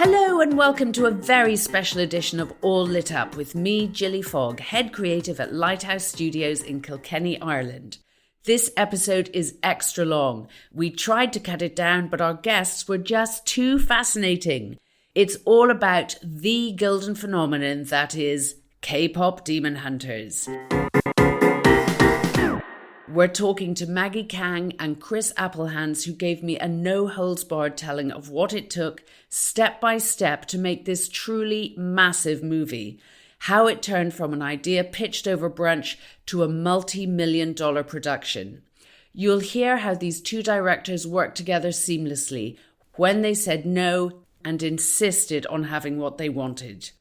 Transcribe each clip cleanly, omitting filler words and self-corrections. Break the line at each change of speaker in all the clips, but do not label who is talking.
Hello and welcome to a very special edition of All Lit Up with me, Gilly Fogg, head creative at Lighthouse Studios in Kilkenny, Ireland. This episode is extra long. We tried to cut it down, but our guests were just too fascinating. It's all about the golden phenomenon that is KPop Demon Hunters. We're talking to Maggie Kang and Chris Applehans, who gave me a no-holds-barred telling of what it took, step by step, to make this truly massive movie. How it turned from an idea pitched over brunch to a multi-million-dollar production. You'll hear how these two directors worked together seamlessly, when they said no and insisted on having what they wanted.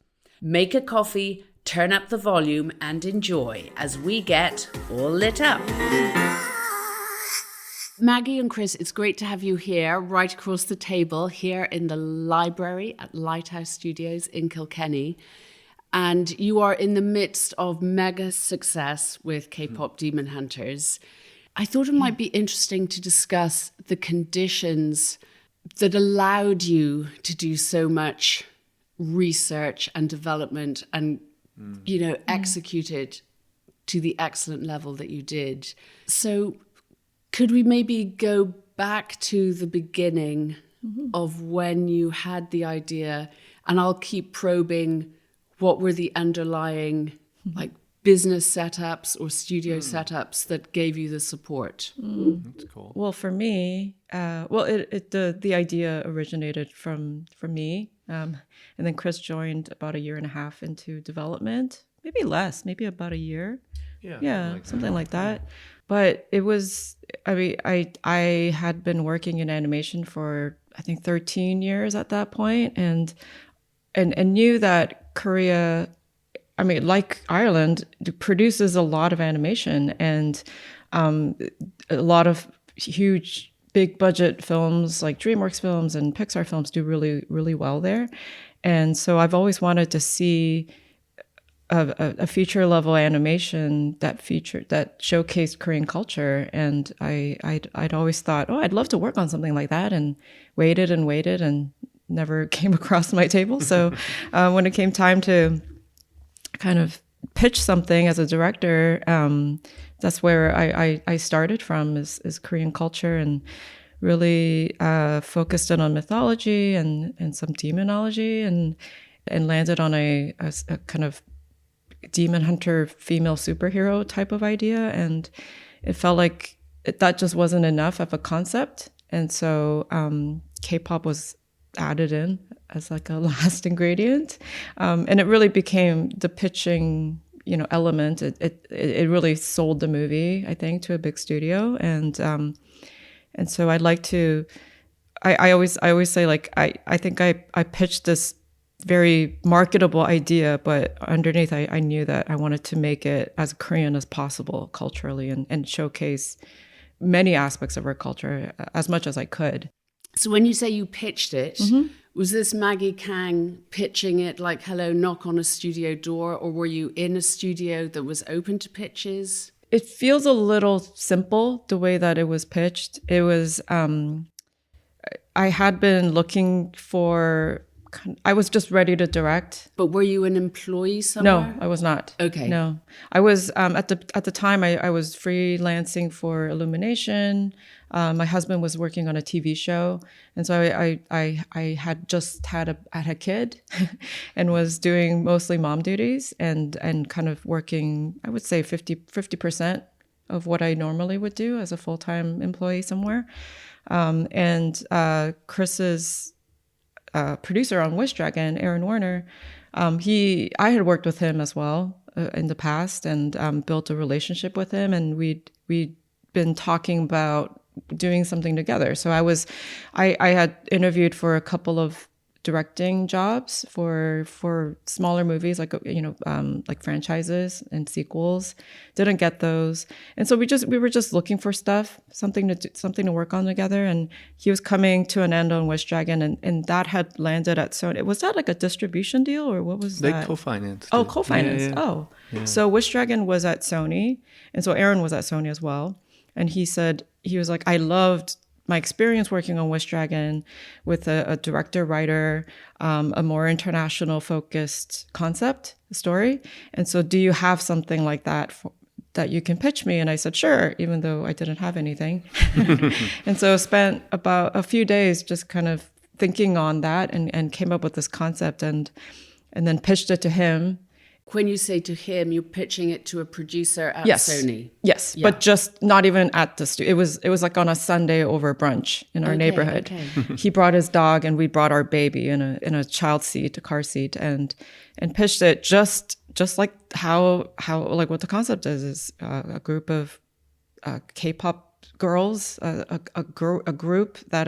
Make a coffee, turn up the volume and enjoy as we get all lit up. Maggie and Chris, it's great to have you here, right across the table, here in the library at Lighthouse Studios in Kilkenny. And you are in the midst of mega success with KPop Demon Hunters. I thought it might be interesting to discuss the conditions that allowed you to do so much research and development and execute it to the excellent level that you did. So could we maybe go back to the beginning of when you had the idea, and I'll keep probing what were the underlying like business setups or studio setups that gave you the support?
That's cool. Well, for me, the idea originated from me. And then Chris joined about 1.5 years into development, maybe less, maybe about a year. Yeah, something like that. But it was, I had been working in animation for, I think, 13 years at that point, and knew that Korea, like Ireland, produces a lot of animation and a lot of huge, big budget films like DreamWorks films and Pixar films do really, really well there. And so I've always wanted to see a feature level animation that showcased Korean culture. And I'd always thought, I'd love to work on something like that, and waited and never came across my table. So when it came time to kind of pitch something as a director, that's where I started from is Korean culture, and really focused in on mythology and some demonology, and landed on a kind of demon hunter female superhero type of idea. And it felt like that just wasn't enough of a concept. And so K-pop was added in as like a last ingredient. And it really became the pitching element. It really sold the movie, I think, to a big studio. And so I'd like to, I always say, like, I think I pitched this very marketable idea, but underneath I knew that I wanted to make it as Korean as possible culturally, and showcase many aspects of our culture as much as I could.
So when you say you pitched it, was this Maggie Kang pitching it like, hello, knock on a studio door, or were you in a studio that was open to pitches?
It feels a little simple the way that it was pitched. It was, I had been looking for, I was just ready to direct.
But were you an employee somewhere?
No, I was not.
Okay.
No, I was, at the time I was freelancing for Illumination. My husband was working on a TV show. And so I had just had a kid and was doing mostly mom duties and kind of working, I would say 50% of what I normally would do as a full-time employee somewhere. And Chris's producer on Wish Dragon, Aaron Warner, I had worked with him as well in the past, and built a relationship with him, and we'd been talking about doing something together. So I had interviewed for a couple of directing jobs for smaller movies, like like franchises and sequels. Didn't get those, and so we were just looking for stuff, something to work on together. And he was coming to an end on Wish Dragon, and that had landed at Sony. Was that like a distribution deal, or what was that?
They co-financed.
Oh, co-financed. Yeah. Oh, yeah. So Wish Dragon was at Sony, and so Aaron was at Sony as well. And he was like, I loved my experience working on Wish Dragon with a director, writer, a more international focused concept story. And so do you have something like that that you can pitch me? And I said, sure, even though I didn't have anything. And so spent about a few days just kind of thinking on that and came up with this concept and then pitched it to him.
When you say to him, you're pitching it to a producer at
Yes.
Sony.
Yes,
Yeah.
but just not even at the studio. It was like on a Sunday over brunch in our neighborhood.
Okay.
He brought his dog and we brought our baby in a child seat, a car seat, and pitched it just like how like what the concept is a group of K-pop girls, a group that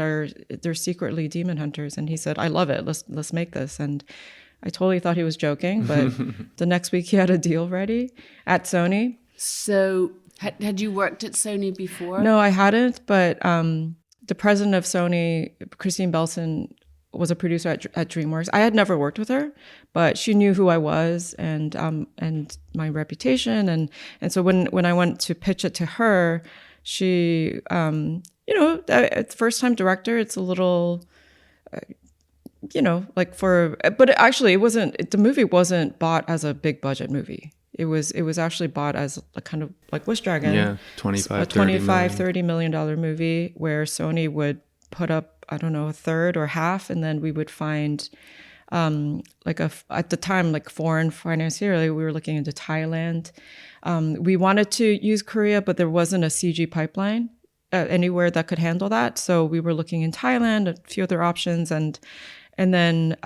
they're secretly demon hunters, and he said, I love it. Let's make this. And I totally thought he was joking, but the next week he had a deal ready at Sony.
So had you worked at Sony before?
No, I hadn't, but the president of Sony, Christine Belson, was a producer at DreamWorks. I had never worked with her, but she knew who I was and my reputation. And so when I went to pitch it to her, she, first time director, it's a little... but actually the movie wasn't bought as a big budget movie. It was actually bought as a kind of like Wish Dragon.
Yeah,
$30 million movie where Sony would put up, I don't know, a third or half, and then we would find at the time, like foreign financier. We were looking into Thailand. We wanted to use Korea, but there wasn't a CG pipeline anywhere that could handle that. So we were looking in Thailand, a few other options, and then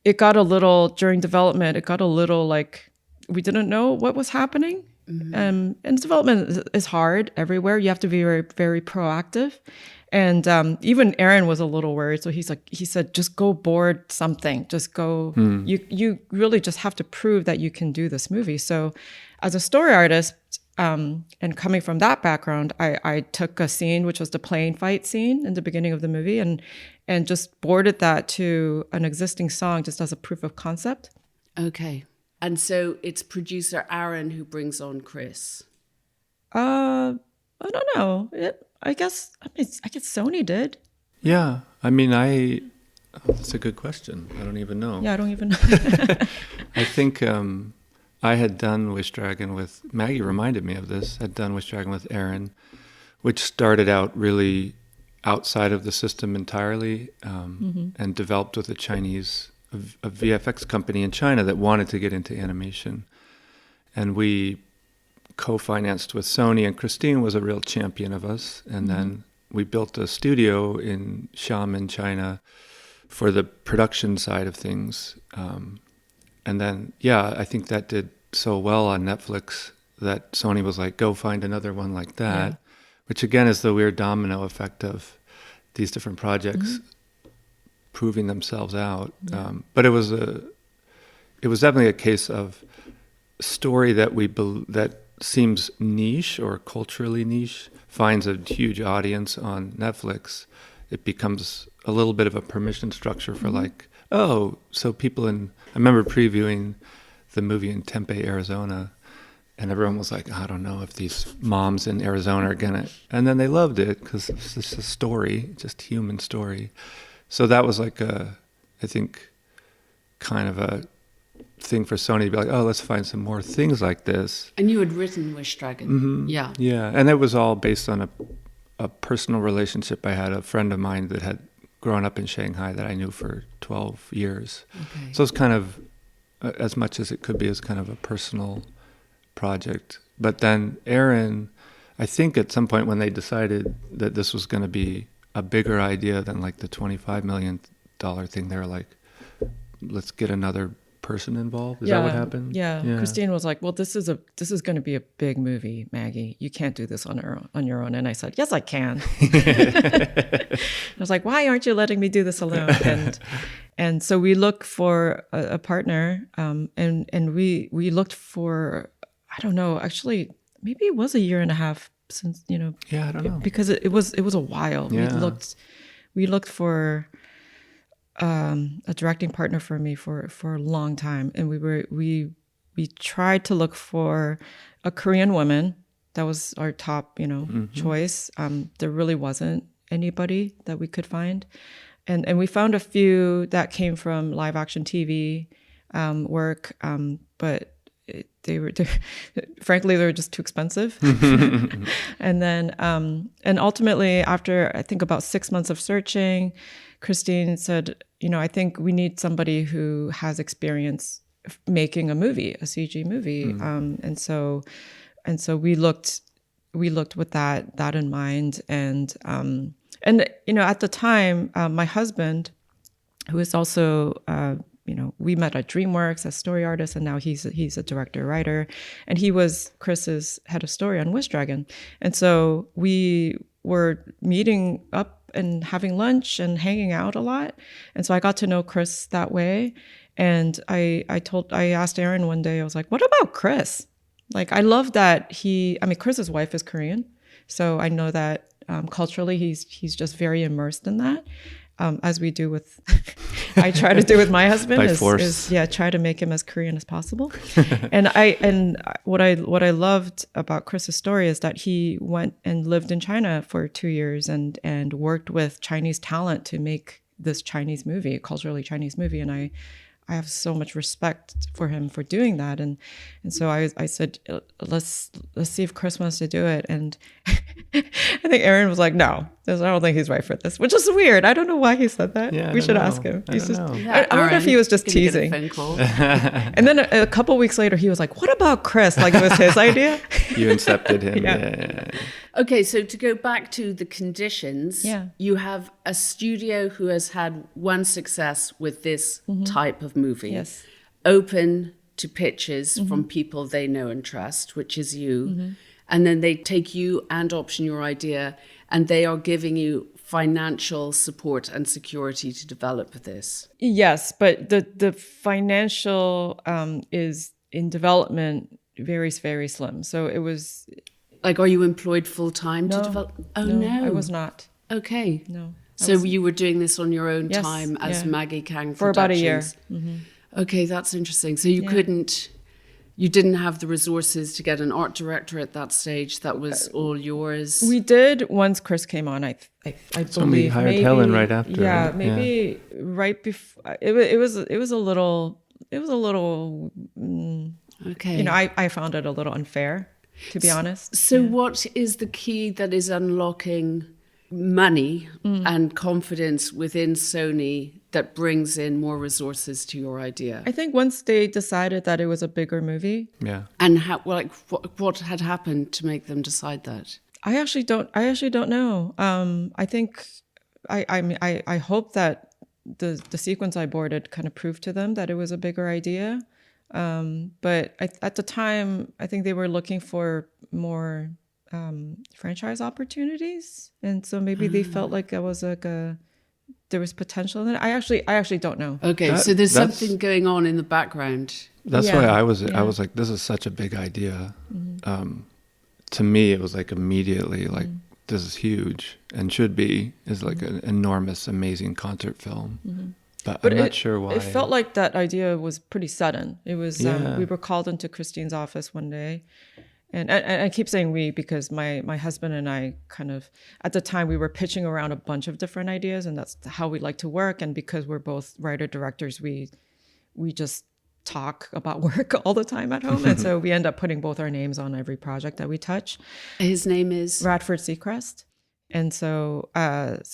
it got a little, during development, it got a little like, we didn't know what was happening. And development is hard everywhere. You have to be very, very proactive. And even Aaron was a little worried. So he said, just go board something. Just go. You really just have to prove that you can do this movie. So as a story artist, and coming from that background, I took a scene, which was the plane fight scene in the beginning of the movie, and just boarded that to an existing song just as a proof of concept.
Okay. And so it's producer Aaron who brings on Chris.
I don't know. I guess Sony did.
Yeah. I mean, that's a good question. I don't even know.
Yeah, I don't even know.
I think I had done Wish Dragon with, Maggie reminded me of this, had done Wish Dragon with Aaron, which started out really outside of the system entirely, and developed with a VFX company in China that wanted to get into animation. And we co-financed with Sony, and Christine was a real champion of us. And then we built a studio in Xiamen, China, for the production side of things. And then, I think that did so well on Netflix that Sony was like, go find another one like that, which again is the weird domino effect of these different projects proving themselves out. But it was definitely a case of story that that seems niche or culturally niche, finds a huge audience on Netflix. It becomes a little bit of a permission structure for like, oh, so people I remember previewing the movie in Tempe, Arizona, and everyone was like, I don't know if these moms in Arizona are gonna, and then they loved it because it's just a story, just human story. So that was like I think, kind of a thing for Sony to be like, oh, let's find some more things like this.
And you had written Wish Dragon. Yeah.
Yeah, and it was all based on a personal relationship I had, a friend of mine that had grown up in Shanghai that I knew for 12 years. Okay. So it's kind of, as much as it could be, as kind of a personal project. But then Aaron, I think at some point when they decided that this was going to be a bigger idea than like the $25 million thing, they were like, let's get another person involved. Is that what happened?
Yeah. Christine was like, well, this is going to be a big movie, Maggie. You can't do this on your own. And I said, yes, I can. I was like, why aren't you letting me do this alone? And so we looked for a partner, and we looked for, I don't know, actually, maybe it was a year and a half since,
I don't know,
because it was a while.
Yeah.
We looked for a directing partner for me for a long time, and we tried to look for a Korean woman. That was our top choice. There really wasn't anybody that we could find. And we found a few that came from live action TV work, but frankly, they were just too expensive. And then, and ultimately, after I think about 6 months of searching, Christine said, I think we need somebody who has experience making a movie, a CG movie. And so we looked with that in mind. And at the time, my husband, who is also, we met at DreamWorks as story artist, and now he's a director writer, and he was Chris's head of story on Wish Dragon. And so we were meeting up and having lunch and hanging out a lot. And so I got to know Chris that way. And I asked Aaron one day, I was like, what about Chris? Like, I love that Chris's wife is Korean. So I know that culturally he's just very immersed in that. As we do with, I try to do with my husband is try to make him as Korean as possible. and what I loved about Chris's story is that he went and lived in China for 2 years and worked with Chinese talent to make this Chinese movie, a culturally Chinese movie. And I have so much respect for him for doing that. And so I said, let's see if Chris wants to do it. And I think Aaron was like, no, I don't think he's right for this, which is weird. I don't know why he said that.
Yeah,
we should ask him.
I
wonder if he was just teasing. And then a couple weeks later, he was like, what about Chris? Like, it was his idea.
You incepted him.
Yeah.
Okay, so to go back to the conditions, you have a studio who has had one success with this type of movie.
Yes.
Open to pitches from people they know and trust, which is you. And then they take you and option your idea, and they are giving you financial support and security to develop this.
Yes, but the financial is in development very, very slim. So it was...
Like, are you employed full-time to develop? Oh, no.
I was not.
Okay.
No.
So you were doing this on your own time as Maggie Kang
for about a year.
Okay, that's interesting. So you didn't have the resources to get an art director at that stage. That was all yours.
We did once Chris came on. I believe.
So we hired Helen right after.
Yeah, maybe right before. It was a little.
Okay.
I found it a little unfair, to be honest.
So what is the key that is unlocking money and confidence within Sony that brings in more resources to your idea?
I think once they decided that it was a bigger movie.
Yeah.
And what had happened to make them decide that?
I actually don't know. I think I hope that the sequence I boarded kind of proved to them that it was a bigger idea. But at the time, I think they were looking for more franchise opportunities, and so maybe they felt like there was there was potential in it. I actually don't know.
Okay, so there's something going on in the background.
That's why I was like, this is such a big idea. To me, it was like immediately like, this is huge and should be, is like an enormous, amazing concert film. But I'm not sure why.
It felt like that idea was pretty sudden. It was, we were called into Christine's office one day. And I keep saying we because my husband and I kind of, at the time, we were pitching around a bunch of different ideas, and that's how we like to work. And because we're both writer-directors, we just talk about work all the time at home. And so we end up putting both our names on every project that we touch.
His name is?
Radford Seacrest. And so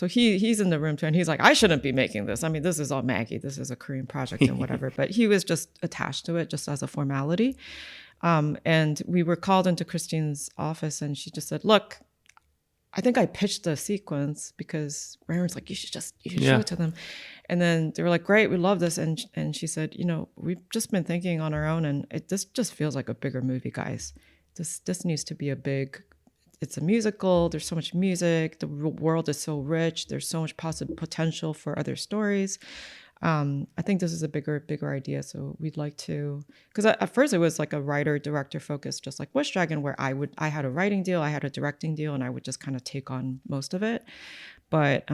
he's in the room too, and he's like, I shouldn't be making this. I mean, this is all Maggie. This is a Korean project and whatever. But he was just attached to it just as a formality. And we were called into Christine's office, and she just said, look, I think I pitched the sequence because Aaron's like, you should show it to them. And then they were like, great, we love this. And she said, we've just been thinking on our own, and this just feels like a bigger movie, guys. This needs to be it's a musical. There's so much music. The world is so rich. There's so much potential for other stories. I think this is a bigger idea. So we'd like to, because at first it was like a writer-director focus, just like Wish Dragon, where I had a writing deal, I had a directing deal, and I would just kind of take on most of it. But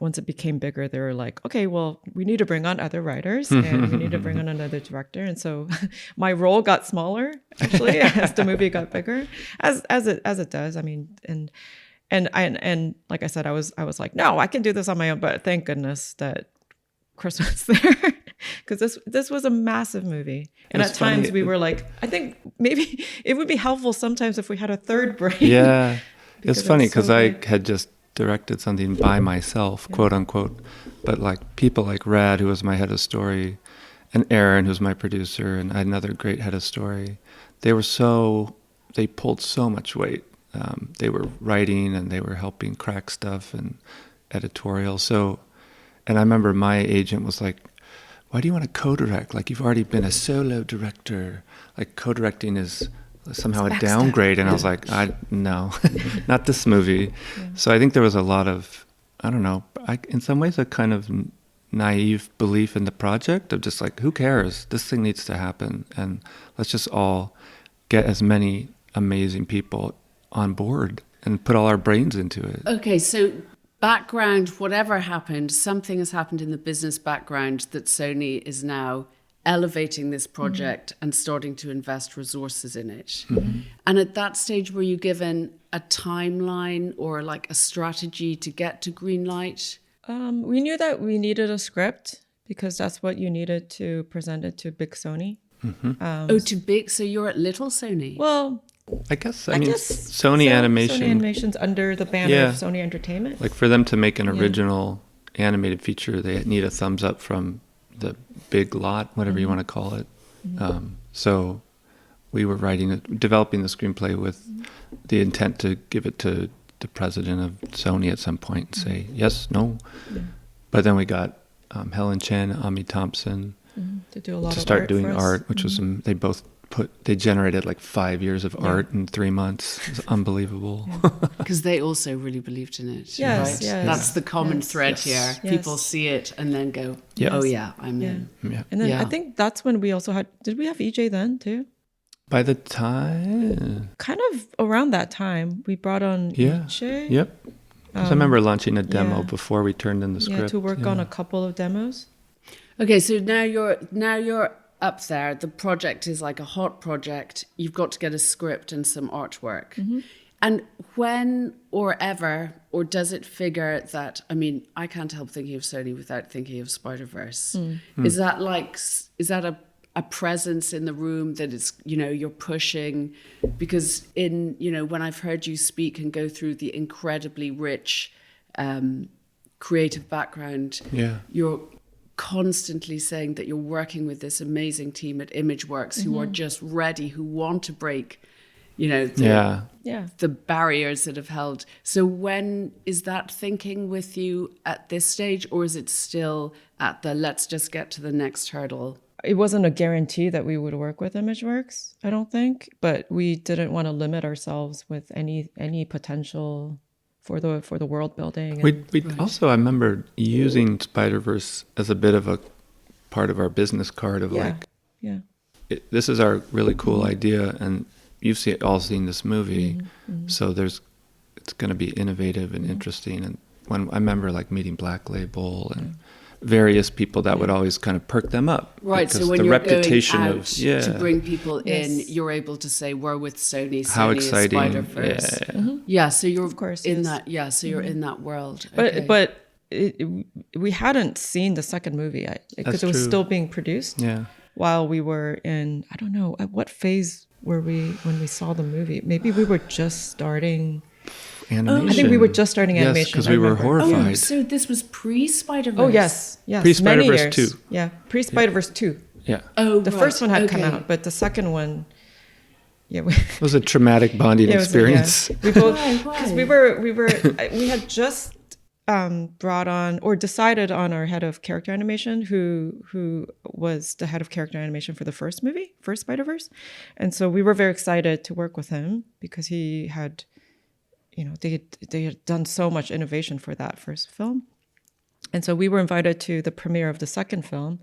once it became bigger, they were like, okay, well, we need to bring on other writers and we need to bring on another director. And so my role got smaller, actually, as the movie got bigger, as it does. I mean, and and like I said, I was like, no, I can do this on my own. But thank goodness that Chris was there, because this was a massive movie. And at times we were like, I think maybe it would be helpful sometimes if we had a third brain.
Yeah, it's funny because
so
I had just directed something by myself, quote unquote, but like people like Rad, who was my head of story, and Aaron, who's my producer, and I had another great head of story. They pulled so much weight. They were writing and they were helping crack stuff and editorial. So, and I remember my agent was like, why do you want to co-direct? Like, you've already been a solo director. Like, co-directing is somehow a downgrade. And I was like, no, not this movie. Yeah. So I think there was a lot of, I don't know, in some ways a kind of naive belief in the project of just like, who cares? This thing needs to happen. And let's just all get as many amazing people on board and put all our brains into it.
Okay, so background, whatever happened, something has happened in the business background that Sony is now elevating this project and starting to invest resources in it. And at that stage, were you given a timeline or like a strategy to get to green light?
We knew that we needed a script because that's what you needed to present it to Big Sony.
So you're at Little Sony?
Well,
I guess Sony Animation.
Sony Animation's under the banner of Sony Entertainment.
Like for them to make an original animated feature, they need a thumbs up from the big lot, whatever you want to call it. So we were developing the screenplay with the intent to give it to the president of Sony at some point and say yes, no. But then we got Helen Chen, Ami Thompson
to do a lot
to
of
start
art
doing art, which was they generated like 5 years of art in 3 months. It was unbelievable.
Because they also really believed in it.
Yes,
right?
yes.
That's the common thread here.
Yes.
People see it and then go, oh yeah, I'm in.
Yeah.
And then I think that's when we also did we have EJ then too?
By the time...
Kind of around that time, we brought on EJ.
Yep. Because I remember launching a demo before we turned in the script.
Yeah, to work on a couple of demos.
Okay, so now you're up there. The project is like a hot project. You've got to get a script and some artwork. And when or ever, or does it figure that, I mean, I can't help thinking of Sony without thinking of Spider-Verse. Is that a presence in the room that is, you're pushing? Because when I've heard you speak and go through the incredibly rich creative background, you're constantly saying that you're working with this amazing team at ImageWorks who are just ready, who want to break, the barriers that have held. So when is that thinking with you at this stage, or is it still at the let's just get to the next hurdle?
It wasn't a guarantee that we would work with ImageWorks, I don't think, but we didn't want to limit ourselves with any potential for the world building.
We also, I remember using Spider-Verse as a bit of a part of our business card of this is our really cool idea, and you've all seen this movie, so it's going to be innovative and interesting. And when I remember like meeting Black Label and various people that would always kind of perk them up.
Right, so when you're going out to bring people in, you're able to say, we're with Sony,
how exciting.
Spider-Verse. So you're
of course,
in that, so you're in that world.
But we hadn't seen the second movie yet, because it was still being produced while we were in, I don't know, at what phase were we when we saw the movie? Maybe we were just starting...
Animation.
I think we were just starting animation.
Yes, because we were horrified.
Oh, so this was pre-Spider-Verse?
Oh, yes.
Pre-Spider-Verse 2.
Yeah, pre-Spider-Verse 2.
Yeah.
Oh,
the first one had come out, but the second one...
it was a traumatic bonding experience.
We both... Because we had just brought on, or decided on our head of character animation, who was the head of character animation for the first movie, first Spider-Verse. And so we were very excited to work with him because he had... they had done so much innovation for that first film. And so we were invited to the premiere of the second film.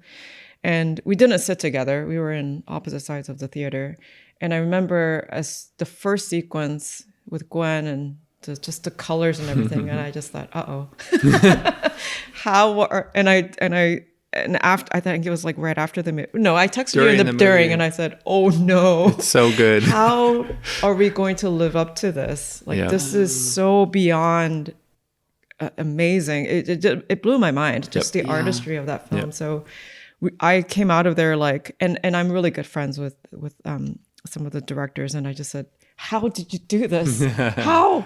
And we didn't sit together. We were in opposite sides of the theater. And I remember as the first sequence with Gwen and just the colors and everything, and I just thought, and I and after, I think it was like right after the movie. No, I texted
During
you
the
during,
movie.
and I said, "Oh no,
It's so good.
how are we going to live up to this? Like
Yeah.
this is so beyond amazing. It blew my mind, just the artistry of that film.
Yep.
So I came out of there like, and I'm really good friends with some of the directors, and I just said, how did you do this? How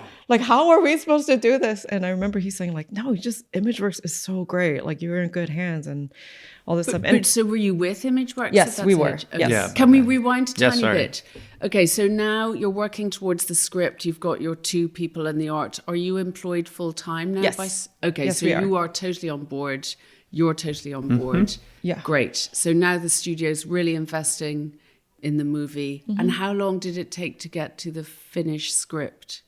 are we supposed to do this? And I remember he's saying like, no, ImageWorks is so great. Like you're in good hands and all this stuff. And
But so were you with ImageWorks?
Yes,
at that
we were.
stage?
Yes.
Yeah.
Can we rewind a
Yeah,
tiny
sorry.
bit? Okay, so now you're working towards the script. You've got your 2 people in the art. Are you employed full time now?
Yes.
Okay,
Yes,
so
we are.
you are totally on board. You're totally on board.
Yeah.
Great. So now the studio's really investing in the movie. And how long did it take to get to the finished script?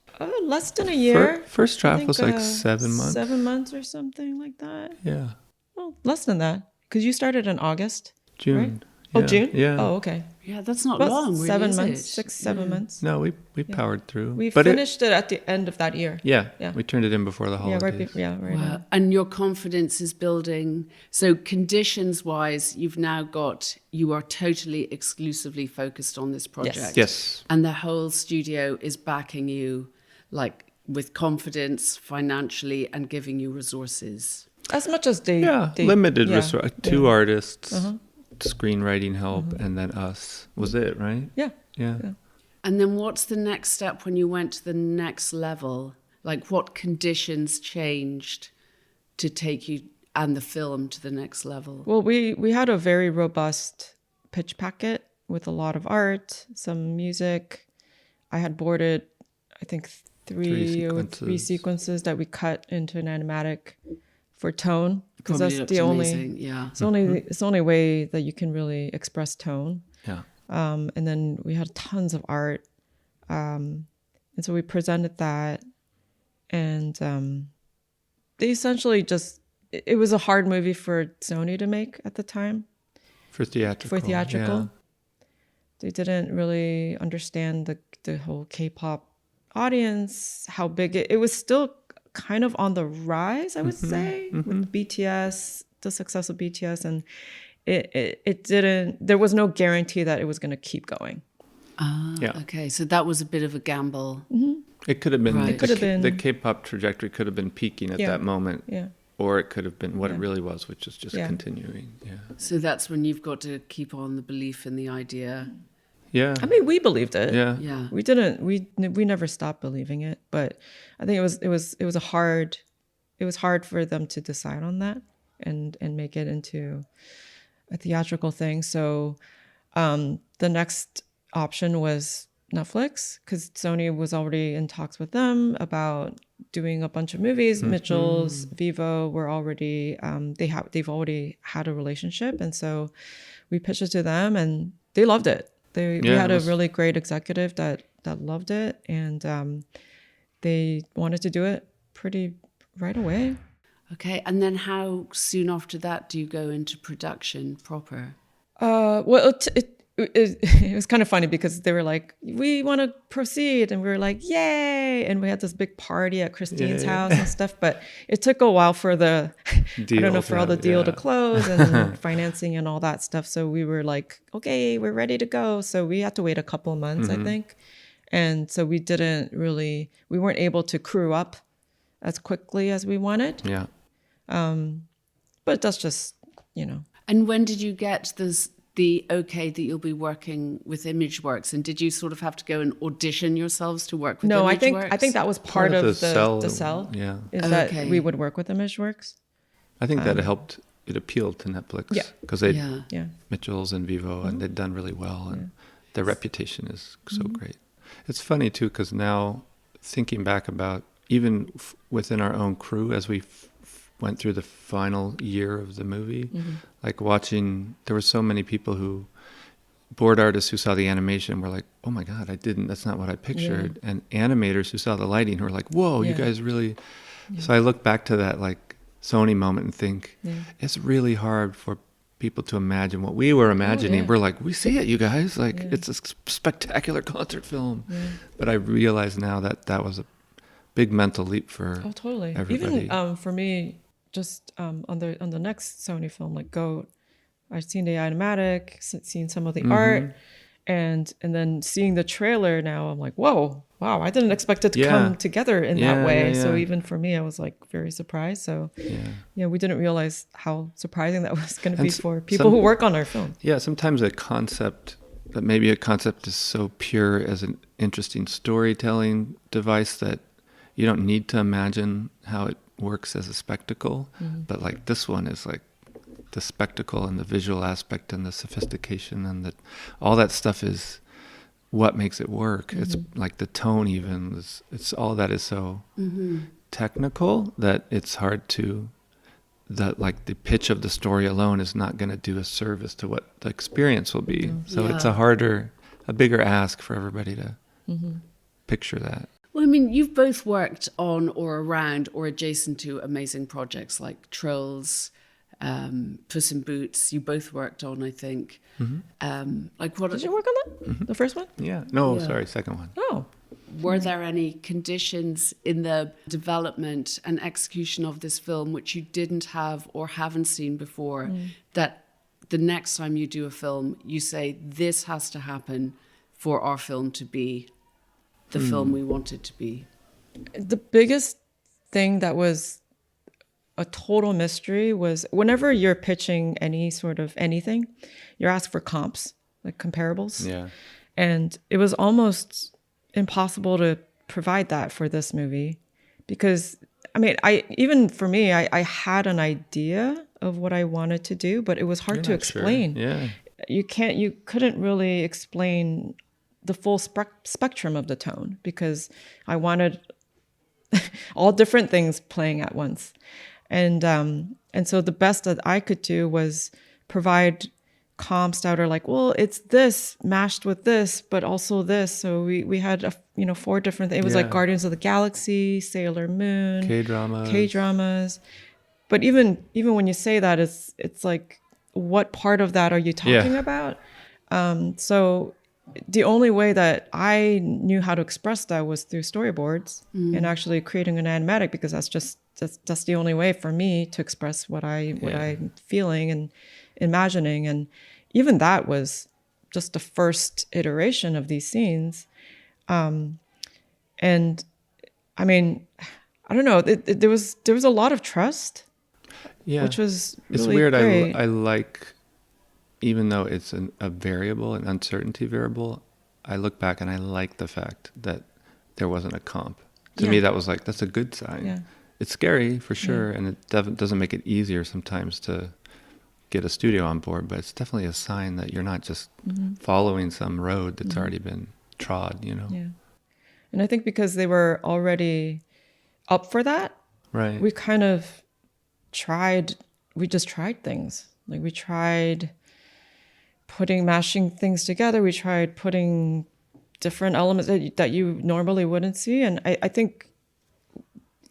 less than a year.
First
I
draft
think,
was like 7 months.
7 months or something like that.
Yeah.
Well, less than that. Because you started in August.
June.
Right? Oh,
Yeah.
June?
Yeah.
Oh, okay.
Yeah, that's not
About
long, really,
7
is
months,
it?
6, 7 months.
No, we powered through.
We
But
finished it at the end of that year.
Yeah.
Yeah.
We turned it in before the
Yeah,
holidays.
right. Right.
Wow. And your confidence is building. So conditions wise, you are totally exclusively focused on this project.
Yes.
And the whole studio is backing you like with confidence financially and giving you resources.
As much as they...
Yeah.
they
Limited
yeah,
resource. 2 artists, screenwriting help, and then us. Was it, right?
Yeah.
Yeah.
And then what's the next step when you went to the next level? Like what conditions changed to take you and the film to the next level?
Well, we had a very robust pitch packet with a lot of art, some music. I had boarded, I think, three sequences that we cut into an animatic for tone, because
Probably
that's
looks
the only
amazing, yeah.
it's the only way that you can really express tone.
Yeah.
And then we had tons of art, and so we presented that, and they essentially just, it was a hard movie for Sony to make at the time.
For theatrical. Yeah.
They didn't really understand the whole K-pop audience, how big it was. Still kind of on the rise, I would say, with BTS, the success of BTS, and it didn't, there was no guarantee that it was going to keep going.
Yeah.
Okay, so that was a bit of a gamble.
It could have been,
Right.
It could have been-
the K-pop trajectory could have been peaking at
Yeah.
that moment.
Yeah.
Or it could have been what it really was, which is just
Yeah.
continuing. Yeah.
So that's when you've got to keep on the belief in the idea.
Yeah.
I mean, we believed it.
Yeah.
Yeah.
We never stopped believing it, but I think it was hard for them to decide on that and make it into a theatrical thing. So the next option was Netflix, because Sony was already in talks with them about doing a bunch of movies. Mitchell's, Vivo were already they've already had a relationship, and so we pitched it to them, and they loved it. We had a really great executive that loved it, and they wanted to do it pretty right away.
Okay, and then how soon after that do you go into production proper?
Well, it was kind of funny because they were like, we want to proceed, and we were like, yay, and we had this big party at Christine's house and stuff, but it took a while for the all the deal to close and financing and all that stuff. So we were like, okay, we're ready to go. So we had to wait a couple of months, I think, and so we weren't able to crew up as quickly as we wanted.
Yeah.
But that's just,
And when did you get the okay that you'll be working with ImageWorks? And did you sort of have to go and audition yourselves to work with
No,
ImageWorks?
I think that was part of the sell.
Yeah.
Is that we would work with ImageWorks.
I think that helped. It appealed to Netflix.
Yeah.
Because they
Yeah.
Mitchell's and Vivo, and they'd done really well, and their reputation is so great. It's funny too, because now thinking back about even within our own crew, as we went through the final year of the movie, like watching, there were so many people board artists who saw the animation were like, oh my God, that's not what I pictured. And animators who saw the lighting were like, whoa, you guys really. So I look back to that like Sony moment and think, it's really hard for people to imagine what we were imagining. We're like, we see it, you guys. Like, it's a spectacular concert film. But I realize now that was a big mental leap for
totally.
everybody.
Even for me, just on the next Sony film, like Goat, I've seen the animatic, seen some of the art, and then seeing the trailer now, I'm like, whoa, wow, I didn't expect it to come together in that way. So even for me, I was like very surprised. So we didn't realize how surprising that was going to be for people who work on our film.
Yeah, sometimes maybe a concept is so pure as an interesting storytelling device that you don't need to imagine how it works as a spectacle. But like this one is like the spectacle and the visual aspect and the sophistication and all that stuff is what makes it work. It's like the tone even, it's all that is so technical that it's hard to, that like the pitch of the story alone is not going to do a service to what the experience will be. So it's a bigger ask for everybody to picture that.
Well, I mean, you've both worked on or around or adjacent to amazing projects like Trolls, Puss in Boots. You both worked on, I think. Like what?
Did you work on that? The first one?
Yeah. No, sorry, second one.
Oh.
Were there any conditions in the development and execution of this film which you didn't have or haven't seen before that the next time you do a film, you say, this has to happen for our film to be the film we want it to be?
The biggest thing that was a total mystery was whenever you're pitching any sort of anything, you're asked for comps, like comparables.
Yeah.
And it was almost impossible to provide that for this movie because, I mean, even for me, I had an idea of what I wanted to do, but it was hard to explain.
Sure. Yeah.
You couldn't really explain the full spectrum of the tone because I wanted all different things playing at once. And so the best that I could do was provide comps that are like, well, it's this mashed with this, but also this. So we had 4 different things. It was like Guardians of the Galaxy, Sailor Moon, K-dramas. But even when you say that, it's like, what part of that are you talking about? So the only way that I knew how to express that was through storyboards and actually creating an animatic, because that's the only way for me to express what I'm feeling and imagining. And even that was just the first iteration of these scenes. And I mean, I don't know, there was a lot of trust, which was really
it's weird.
Great.
I like, even though it's a variable, an uncertainty variable, I look back and I like the fact that there wasn't a comp. To me, that was like, that's a good sign.
Yeah.
It's scary for sure, and it doesn't make it easier sometimes to get a studio on board, but it's definitely a sign that you're not just following some road that's already been trod, Yeah.
And I think because they were already up for that,
right?
we kind of just tried things. Like we tried mashing things together. We tried putting different elements that you normally wouldn't see. And I think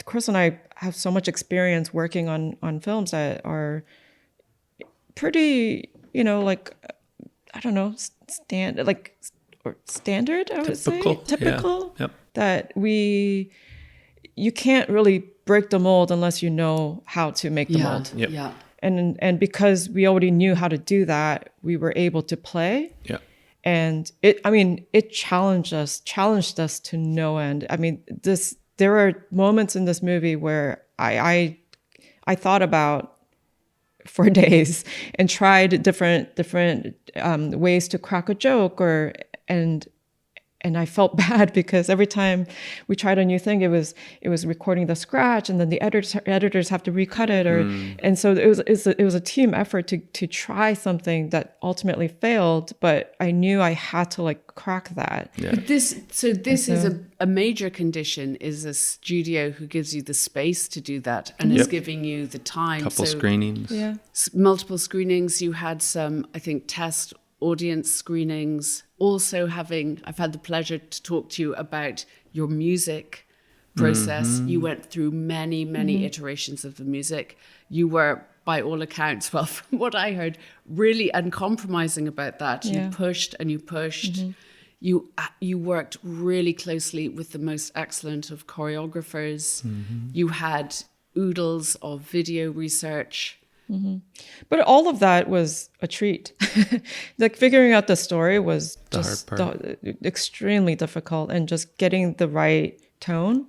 Chris and I have so much experience working on films that are pretty, like, I don't know, standard, I would say. Typical.
Yeah. Yep.
That you can't really break the mold unless you know how to make the mold.
Yep.
Yeah.
And because we already knew how to do that, we were able to play.
Yeah.
And it challenged us to no end. I mean, there are moments in this movie where I thought about for days and tried different ways to crack a joke and I felt bad because every time we tried a new thing, it was recording the scratch, and then the editors have to recut it, and so it was a team effort to try something that ultimately failed. But I knew I had to crack that.
Yeah.
But this is a major condition, is a studio who gives you the space to do that and is giving you the time.
Couple screenings.
Yeah.
Multiple screenings. You had some, I think, test audience screenings. Also I've had the pleasure to talk to you about your music process. You went through many iterations of the music. You were, by all accounts, well, from what I heard, really uncompromising about that.
Yeah.
You pushed and you pushed. You worked really closely with the most excellent of choreographers. You had oodles of video research.
But all of that was a treat. Like figuring out the story was
The
just
hard part.
extremely difficult, and just getting the right tone.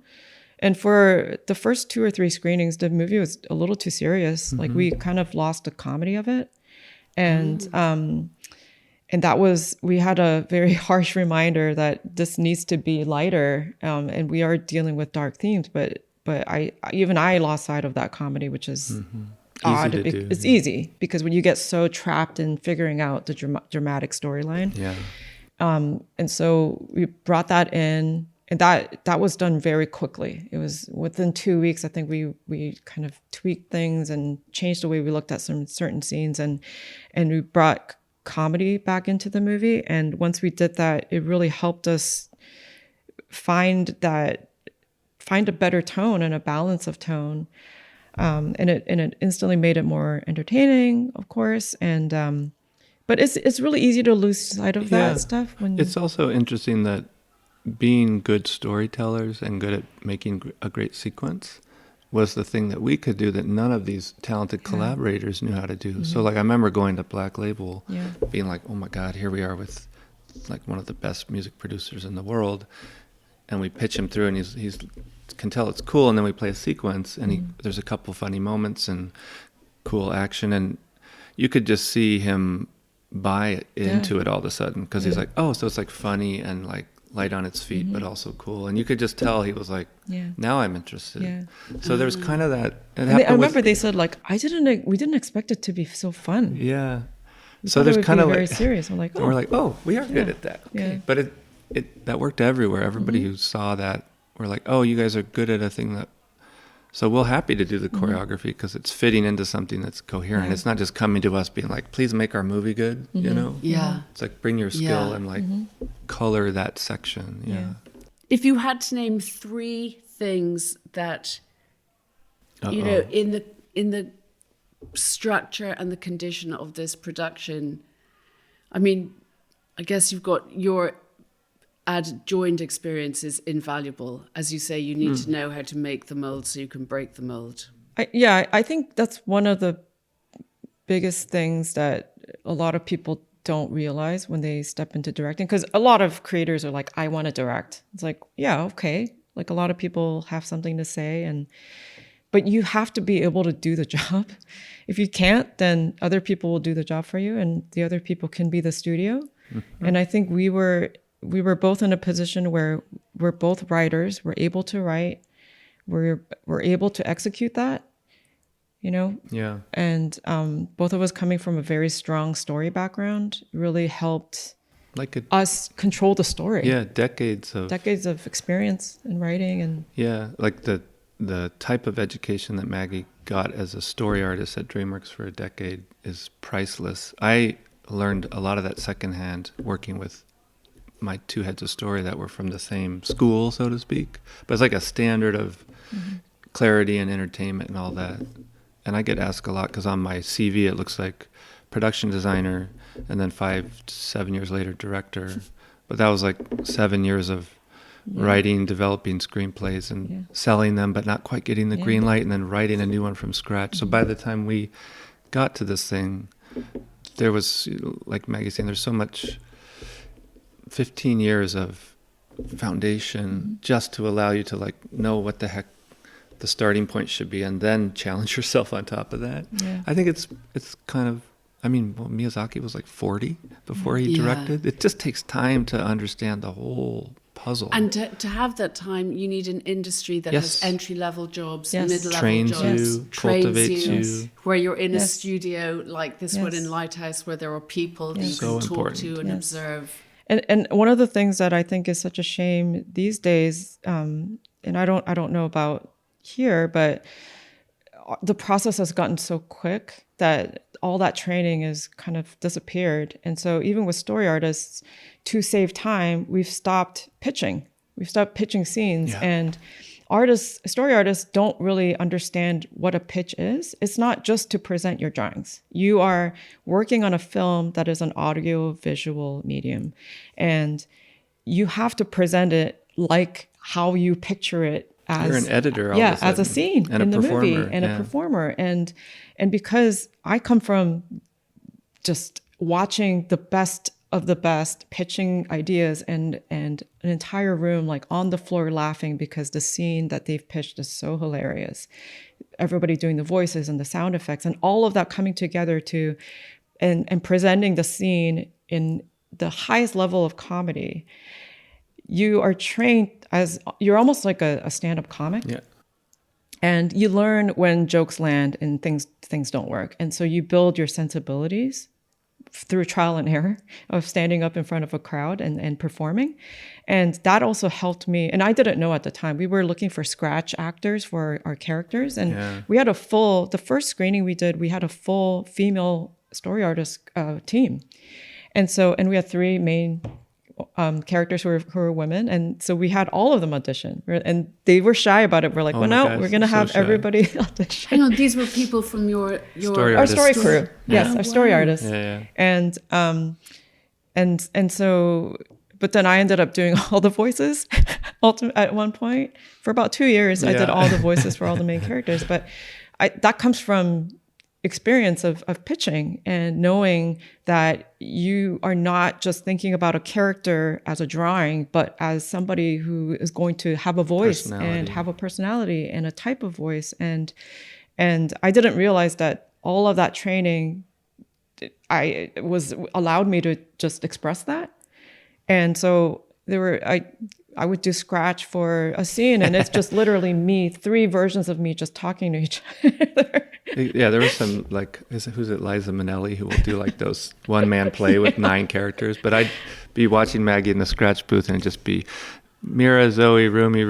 And for the first 2 or 3 screenings, the movie was a little too serious. Like we kind of lost the comedy of it. And that was, we had a very harsh reminder that this needs to be lighter. And we are dealing with dark themes, but I lost sight of that comedy, which is odd.
Easy to do.
It's easy because when you get so trapped in figuring out the dramatic storyline.
Yeah.
And so we brought that in, and that was done very quickly. It was within 2 weeks. I think we kind of tweaked things and changed the way we looked at some certain scenes, and we brought comedy back into the movie. And once we did that, it really helped us find a better tone and a balance of tone. And it instantly made it more entertaining, of course. And but it's really easy to lose sight of that stuff.
It's also interesting that being good storytellers and good at making a great sequence was the thing that we could do that none of these talented collaborators knew how to do. So like I remember going to Black Label being like, oh my God, here we are with like one of the best music producers in the world. And we pitch him through and he's can tell it's cool. And then we play a sequence and there's a couple funny moments and cool action. And you could just see him buy into it all of a sudden because he's like, oh, so it's like funny and like light on its feet, but also cool. And you could just tell he was like, now I'm interested. Yeah. So there's kind of that.
I remember they said like, we didn't expect it to be so fun.
Yeah.
We
so
thought
there's
it would
kind
be
of
very
like,
serious. I'm like,
and we're like, oh, we are good at that. Okay.
Yeah.
But it that worked everywhere. Everybody who saw that were like, oh, you guys are good at a thing that. So we're happy to do the choreography because it's fitting into something that's coherent.
Yeah.
It's not just coming to us being like, please make our movie good, you know?
Yeah.
It's like bring your skill and like color that section. Yeah.
If you had to name 3 things that, you know, in the structure and the condition of this production, I mean, I guess you've got your adjoined experience is invaluable. As you say, you need to know how to make the mold so you can break the mold.
I think that's one of the biggest things that a lot of people don't realize when they step into directing, because a lot of creators are like, I want to direct. It's like, yeah, okay. Like a lot of people have something to say, but you have to be able to do the job. If you can't, then other people will do the job for you, and the other people can be the studio. And I think we were both in a position where we're both writers. We're able to write. We're able to execute that, you know? Yeah. And both of us coming from a very strong story background really helped us control the story.
Yeah, decades of
experience in writing. And
yeah, like the type of education that Maggie got as a story artist at DreamWorks for a decade is priceless. I learned a lot of that secondhand working with my 2 heads of story that were from the same school, so to speak. But it's like a standard of clarity and entertainment and all that. And I get asked a lot because on my CV it looks like production designer and then 5 to 7 years later director. But that was like 7 years of writing, developing screenplays and selling them, but not quite getting the green light, and then writing a new one from scratch. So by the time we got to this thing, there was, like Maggie's saying, there's so much 15 years of foundation just to allow you to like know what the heck the starting point should be and then challenge yourself on top of that. Yeah. I think it's kind of, I mean, Miyazaki was like 40 before he directed. It just takes time to understand the whole puzzle.
And to have that time, you need an industry that has entry-level jobs, mid-level
trains
jobs.
Cultivates you.
Where you're in a studio like this one in Lighthouse where there are people that you can talk to and observe.
And one of the things that I think is such a shame these days, and I don't know about here, but the process has gotten so quick that all that training is kind of disappeared. And so even with story artists, to save time, we've stopped pitching. We've stopped pitching scenes. And story artists don't really understand what a pitch is. It's not just to present your drawings. You are working on a film that is an audio visual medium, and you have to present it like how you picture it as
you're an editor. All
yeah,
of a
as a
sudden,
scene
and
in
a
the movie
performer,
and a performer, and because I come from just watching the best of the best pitching ideas and an entire room like on the floor laughing because the scene that they've pitched is so hilarious. Everybody doing the voices and the sound effects and all of that coming together to and presenting the scene in the highest level of comedy. You are trained as you're almost like a stand-up comic.
Yeah.
And you learn when jokes land and things don't work. And so you build your sensibilities through trial and error of standing up in front of a crowd and performing. And that also helped me. And I didn't know at the time. We were looking for scratch actors for our characters. And we had the first screening we did, we had a full female story artist team. And we had 3 main characters who were women, and so we had all of them audition, and they were shy about it. We're like, well, no,
gosh,
we're gonna have everybody audition.
Hang on, these were people from your
Story
our story crew. Yes, our story artists.
Yeah.
And so, but then I ended up doing all the voices at one point for about 2 years. I did all the voices for all the main characters, but that comes from experience of pitching and knowing that you are not just thinking about a character as a drawing, but as somebody who is going to have a voice and have a personality and a type of voice. And I didn't realize that all of that training allowed me to just express that. And so I would do scratch for a scene, and it's just literally me, 3 versions of me just talking to each other.
Yeah, there was some who's it, Liza Minnelli, who will do like those one-man play with 9 characters. But I'd be watching Maggie in the scratch booth and it'd just be Mira, Zoe, Rumi,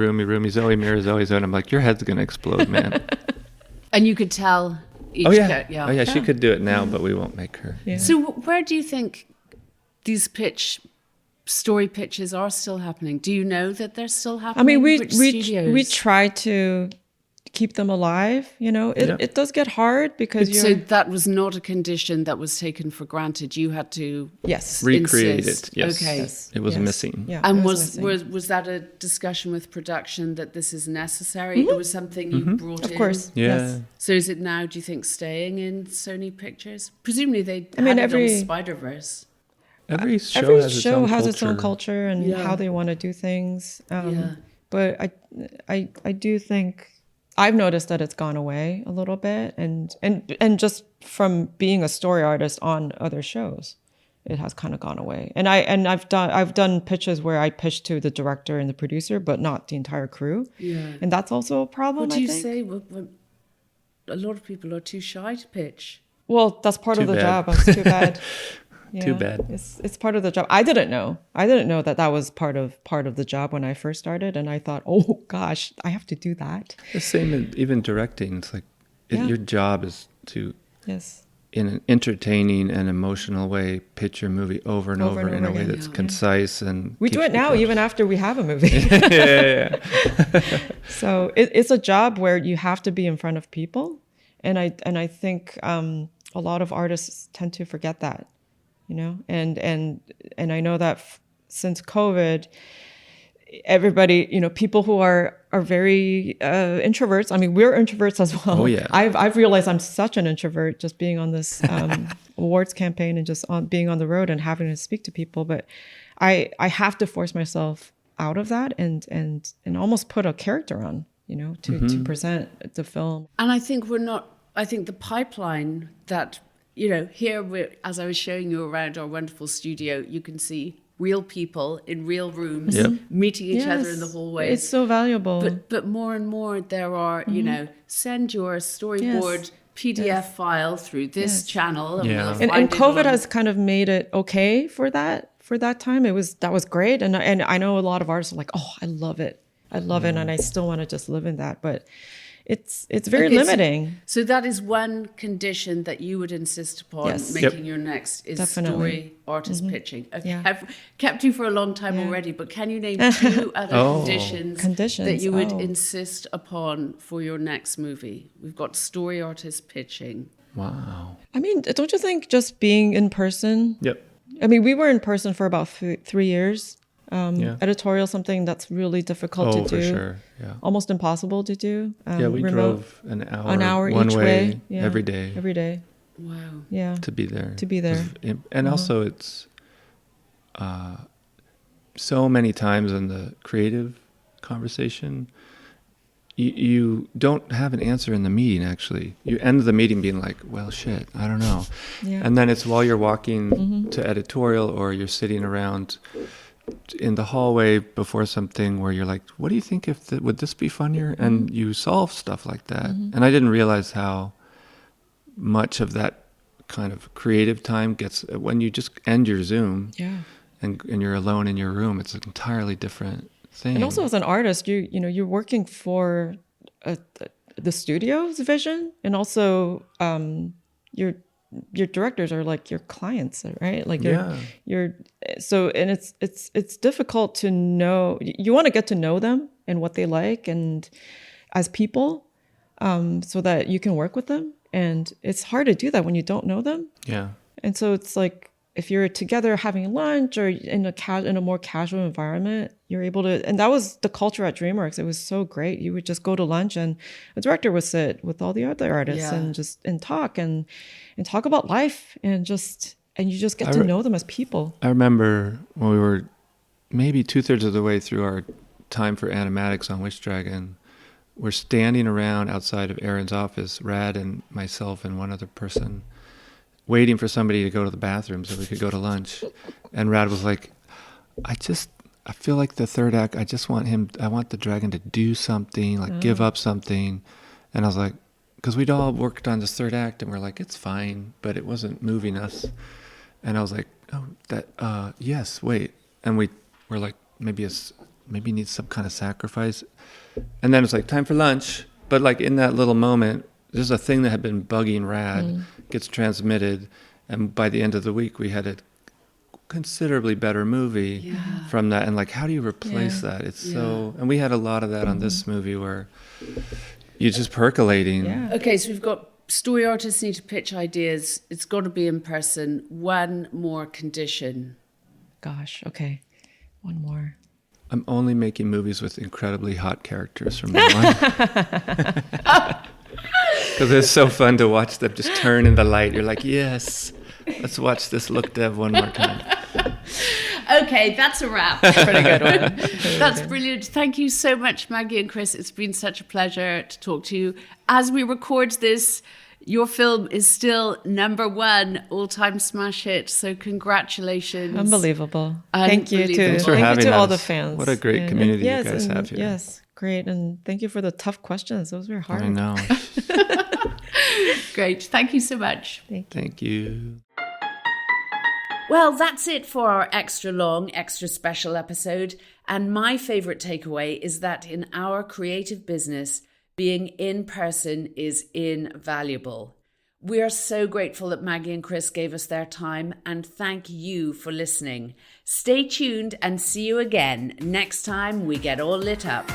Zoe, Mira, Zoe, Zoe. And I'm like, your head's going to explode, man.
And you could tell each
character. She could do it now, but we won't make her.
Yeah. So where do you think these story pitches are still happening? Do you know that they're still happening?
I mean, we try to keep them alive. It does get hard because
so that was not a condition that was taken for granted. You had to
recreate
insist.
it. Yes.
Okay.
Yes. It was missing.
Yeah,
and was that a discussion with production that this is necessary? It was something you brought in?
Of course.
Yeah.
Yes.
So is it now, do you think, staying in Sony Pictures? Presumably they had it on Spider-Verse.
Every show
has its own culture and how they want to do things. But I do think I've noticed that it's gone away a little bit, and just from being a story artist on other shows, it has kind of gone away. And I've done pitches where I pitch to the director and the producer, but not the entire crew. Yeah, and that's also a problem.
What do you say? A lot of people are too shy to pitch.
Well, that's part of the job. It's too bad. Yeah,
too bad.
It's part of the job. I didn't know that was part of the job when I first started, and I thought, oh gosh, I have to do that.
The same, even directing. It's like your job is to, in an entertaining and emotional way, pitch your movie over and over in a way that's concise and.
We do it now, even after we have a movie.
yeah.
So it's a job where you have to be in front of people, and I think a lot of artists tend to forget that. And I know that since COVID, everybody, people who are very introverts. I mean, we're introverts as well.
Oh yeah.
I've realized I'm such an introvert just being on this awards campaign and just being on the road and having to speak to people. But I have to force myself out of that and almost put a character on, to present the film.
And I think I think the pipeline that. Here, as I was showing you around our wonderful studio, you can see real people in real rooms meeting each other in the hallways.
It's so valuable.
But more and more there are, send your storyboard PDF file through this channel.
And COVID has kind of made it okay for that time. That was great. And I know a lot of artists are like, oh, I love it. And I still want to just live in that. But it's very limiting.
So that is one condition that you would insist upon making your next is story artist pitching. Okay. I've kept you for a long time already, but can you name 2 other conditions that you would insist upon for your next movie? We've got story artist pitching.
Wow.
I mean, don't you think just being in person?
Yep.
I mean, we were in person for about 3 years Editorial, something that's really difficult to do.
For sure. Yeah.
Almost impossible to do.
We
remote.
drove an hour
one
each
way.
every day.
Every day.
Wow.
Yeah.
To be there.
And
also it's so many times in the creative conversation, you don't have an answer in the meeting, actually. You end the meeting being like, well, shit, I don't know.
Yeah.
And then it's while you're walking to editorial or you're sitting around in the hallway before something where you're like, what do you think would this be funnier? And you solve stuff like that. And I didn't realize how much of that kind of creative time gets when you just end your Zoom and you're alone in your room. It's an entirely different thing.
And also as an artist, you're working for the studio's vision, and also your directors are like your clients, right? Like you're so, and it's difficult to know. You want to get to know them and what they like and as people, so that you can work with them. And it's hard to do that when you don't know them. Yeah. And so it's like, if you're together having lunch or in a more casual environment, you're able to, and that was the culture at DreamWorks. It was so great. You would just go to lunch and the director would sit with all the other artists and talk about life and you just get to know them as people.
I remember when we were maybe 2/3 of the way through our time for animatics on Wish Dragon, we're standing around outside of Aaron's office, Rad and myself and one other person, waiting for somebody to go to the bathroom so we could go to lunch. And Rad was like, I feel like the third act, I want the dragon to do something, like give up something. And I was like, because we'd all worked on this third act and we're like, it's fine, but it wasn't moving us. And I was like, yes, wait. And we were like, maybe it needs some kind of sacrifice. And then it's like time for lunch. But like in that little moment, there's a thing that had been bugging Rad, gets transmitted, and by the end of the week we had a considerably better movie from that. And like, how do you replace that? It's so, and we had a lot of that on this movie where you're just percolating.
Yeah. Okay, so we've got story artists need to pitch ideas. It's got to be in person. One more condition.
Gosh, okay, one more.
I'm only making movies with incredibly hot characters from now on. Because it's so fun to watch them just turn in the light. You're like, yes, let's watch this look dev one more time.
Okay, that's a wrap.
Pretty good one.
That's brilliant. Thank you so much, Maggie and Chris. It's been such a pleasure to talk to you. As we record this, your film is still #1 all-time smash hit. So congratulations.
Unbelievable. Thank you too.
Thanks for
thank
having
you to
us.
all the fans.
What a great community you guys have here.
Yes, great. And thank you for the tough questions. Those were hard.
I know.
Great. Thank you so much.
Thank you.
Well, that's it for our extra long, extra special episode. And my favorite takeaway is that in our creative business, being in person is invaluable. We are so grateful that Maggie and Chris gave us their time, and thank you for listening. Stay tuned and see you again next time we get all lit up.